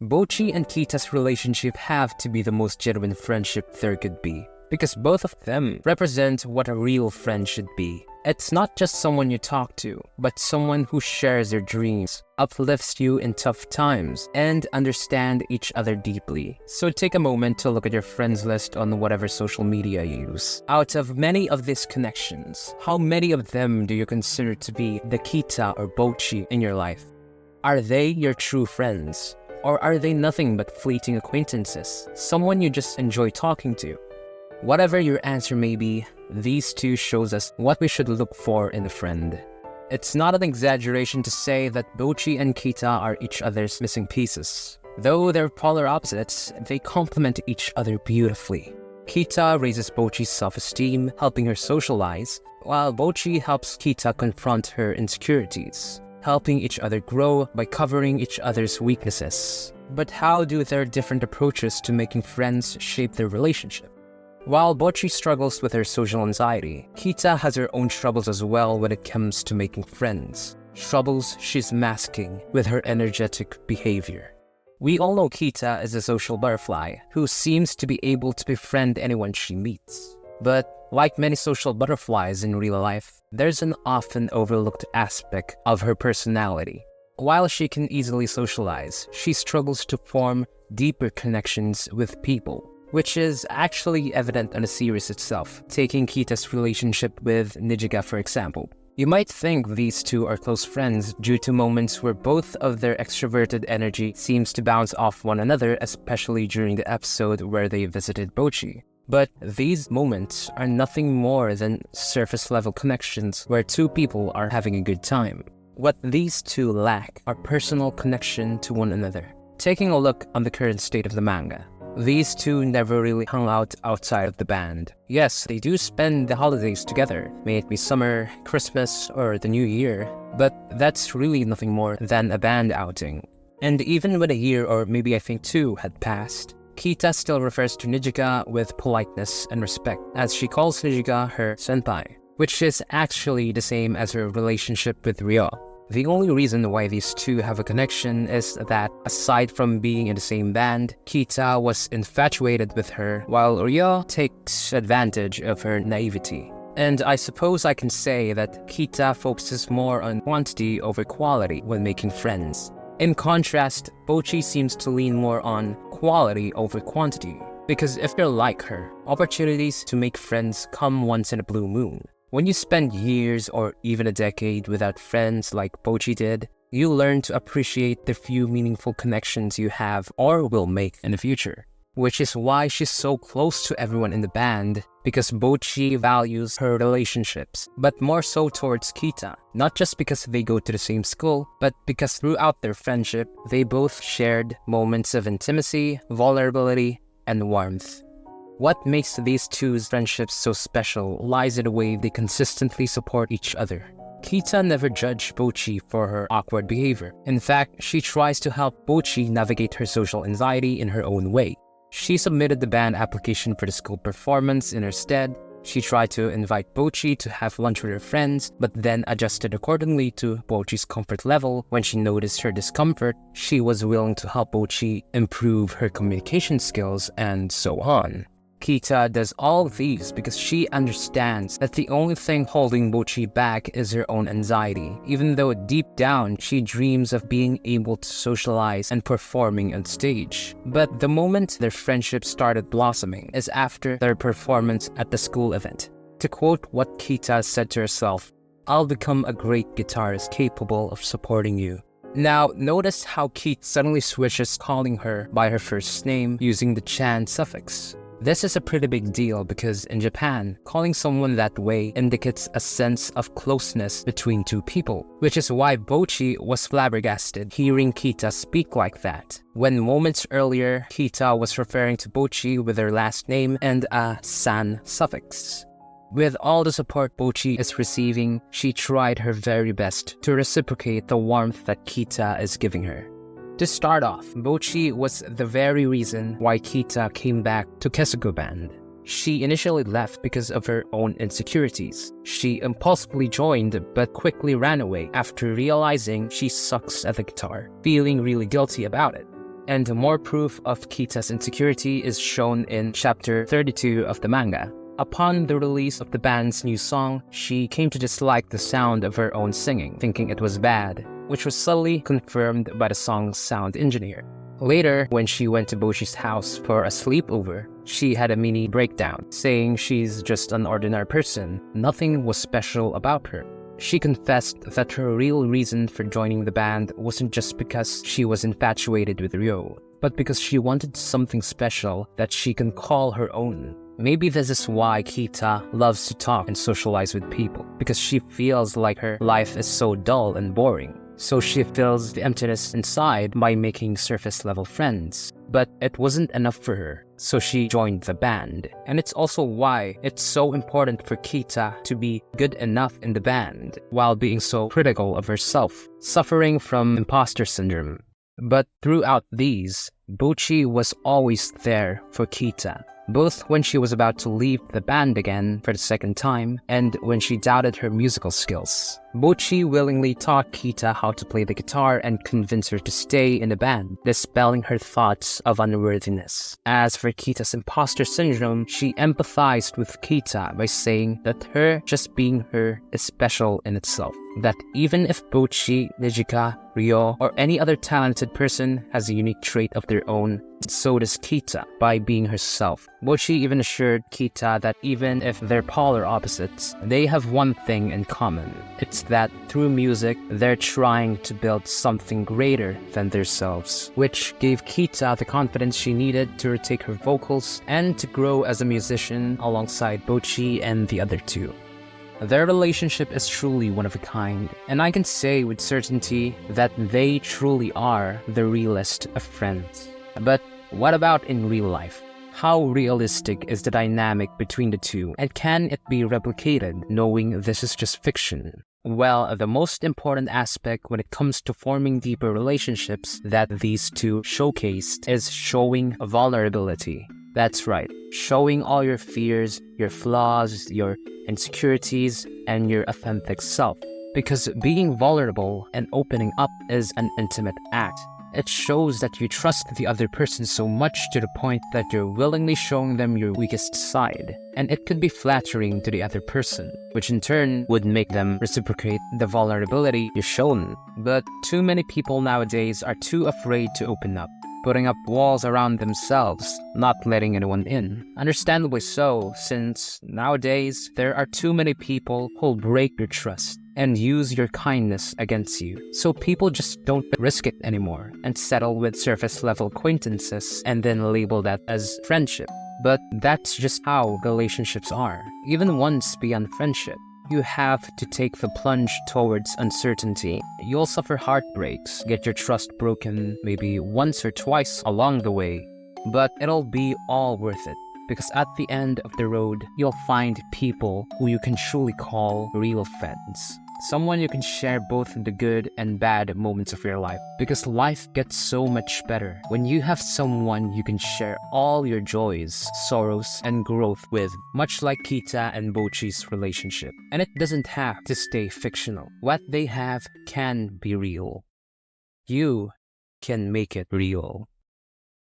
Bocchi and Kita's relationship have to be the most genuine friendship there could be, because both of them represent what a real friend should be. It's not just someone you talk to, but someone who shares their dreams, uplifts you in tough times, and understand each other deeply. So take a moment to look at your friends list on whatever social media you use. Out of many of these connections, how many of them do you consider to be the Kita or Bocchi in your life? Are they your true friends? Or are they nothing but fleeting acquaintances, someone you just enjoy talking to? Whatever your answer may be, these two shows us what we should look for in a friend. It's not an exaggeration to say that Bocchi and Kita are each other's missing pieces. Though they're polar opposites, they complement each other beautifully. Kita raises Bocchi's self-esteem, helping her socialize, while Bocchi helps Kita confront her insecurities, helping each other grow by covering each other's weaknesses. But how do their different approaches to making friends shape their relationship? While Bocchi struggles with her social anxiety, Kita has her own troubles as well when it comes to making friends. Troubles she's masking with her energetic behavior. We all know Kita is a social butterfly who seems to be able to befriend anyone she meets. But like many social butterflies in real life, there's an often overlooked aspect of her personality. While she can easily socialize, she struggles to form deeper connections with people, which is actually evident in the series itself, taking Kita's relationship with Nijiga for example. You might think these two are close friends due to moments where both of their extroverted energy seems to bounce off one another, especially during the episode where they visited Bocchi. But these moments are nothing more than surface-level connections where two people are having a good time. What these two lack are personal connection to one another. Taking a look on the current state of the manga, these two never really hung out outside of the band. Yes, they do spend the holidays together, may it be summer, Christmas, or the New Year, but that's really nothing more than a band outing. And even when a year or maybe I think two had passed, Kita still refers to Nijiga with politeness and respect, as she calls Nijiga her senpai, which is actually the same as her relationship with Ryo. The only reason why these two have a connection is that, aside from being in the same band, Kita was infatuated with her, while Ryo takes advantage of her naivety. And I suppose I can say that Kita focuses more on quantity over quality when making friends. In contrast, Bocchi seems to lean more on quality over quantity, because if you're like her, opportunities to make friends come once in a blue moon. When you spend years or even a decade without friends like Bocchi did, you learn to appreciate the few meaningful connections you have or will make in the future. Which is why she's so close to everyone in the band, because Bocchi values her relationships, but more so towards Kita. Not just because they go to the same school, but because throughout their friendship, they both shared moments of intimacy, vulnerability, and warmth. What makes these two's friendships so special lies in the way they consistently support each other. Kita never judged Bocchi for her awkward behavior. In fact, she tries to help Bocchi navigate her social anxiety in her own way. She submitted the band application for the school performance in her stead. She tried to invite Bocchi to have lunch with her friends, but then adjusted accordingly to Bocchi's comfort level. When she noticed her discomfort, she was willing to help Bocchi improve her communication skills, and so on. Kita does all of these because she understands that the only thing holding Bocchi back is her own anxiety, even though deep down she dreams of being able to socialize and performing on stage. But the moment their friendship started blossoming is after their performance at the school event. To quote what Kita said to herself, "I'll become a great guitarist capable of supporting you." Now, notice how Keith suddenly switches calling her by her first name using the chan suffix. This is a pretty big deal because in Japan, calling someone that way indicates a sense of closeness between two people, which is why Bocchi was flabbergasted hearing Kita speak like that, when moments earlier, Kita was referring to Bocchi with her last name and a san suffix. With all the support Bocchi is receiving, she tried her very best to reciprocate the warmth that Kita is giving her. To start off, Bocchi was the very reason why Kita came back to Kesugo Band. She initially left because of her own insecurities. She impulsively joined but quickly ran away after realizing she sucks at the guitar, feeling really guilty about it. And more proof of Kita's insecurity is shown in chapter 32 of the manga. Upon the release of the band's new song, she came to dislike the sound of her own singing, thinking it was bad, which was subtly confirmed by the song's sound engineer. Later, when she went to Bocchi's house for a sleepover, she had a mini breakdown, saying she's just an ordinary person, nothing was special about her. She confessed that her real reason for joining the band wasn't just because she was infatuated with Ryo, but because she wanted something special that she can call her own. Maybe this is why Kita loves to talk and socialize with people, because she feels like her life is so dull and boring. So she fills the emptiness inside by making surface-level friends. But it wasn't enough for her, so she joined the band. And it's also why it's so important for Kita to be good enough in the band, while being so critical of herself, suffering from imposter syndrome. But throughout these, Bocchi was always there for Kita, both when she was about to leave the band again for the second time and when she doubted her musical skills. Bocchi willingly taught Kita how to play the guitar and convinced her to stay in the band, dispelling her thoughts of unworthiness. As for Kita's imposter syndrome, she empathized with Kita by saying that her just being her is special in itself. That even if Bocchi, Nijika, Ryo, or any other talented person has a unique trait of their own, so does Kita by being herself. Bocchi even assured Kita that even if they're polar opposites, they have one thing in common. It's that through music, they're trying to build something greater than themselves, which gave Kita the confidence she needed to retake her vocals and to grow as a musician alongside Bocchi and the other two. Their relationship is truly one of a kind, and I can say with certainty that they truly are the realest of friends. But what about in real life? How realistic is the dynamic between the two, and can it be replicated knowing this is just fiction? Well, the most important aspect when it comes to forming deeper relationships that these two showcased is showing vulnerability. That's right, showing all your fears, your flaws, your insecurities, and your authentic self. Because being vulnerable and opening up is an intimate act. It shows that you trust the other person so much to the point that you're willingly showing them your weakest side. And it could be flattering to the other person, which in turn would make them reciprocate the vulnerability you've shown. But too many people nowadays are too afraid to open up, putting up walls around themselves, not letting anyone in. Understandably so, since nowadays there are too many people who'll break your trust and use your kindness against you. So people just don't risk it anymore and settle with surface-level acquaintances and then label that as friendship. But that's just how relationships are, even once beyond friendship. You have to take the plunge towards uncertainty. You'll suffer heartbreaks, get your trust broken maybe once or twice along the way, but it'll be all worth it. Because at the end of the road, you'll find people who you can truly call real friends. Someone you can share both the good and bad moments of your life. Because life gets so much better when you have someone you can share all your joys, sorrows, and growth with. Much like Kita and Bocchi's relationship. And it doesn't have to stay fictional. What they have can be real. You can make it real.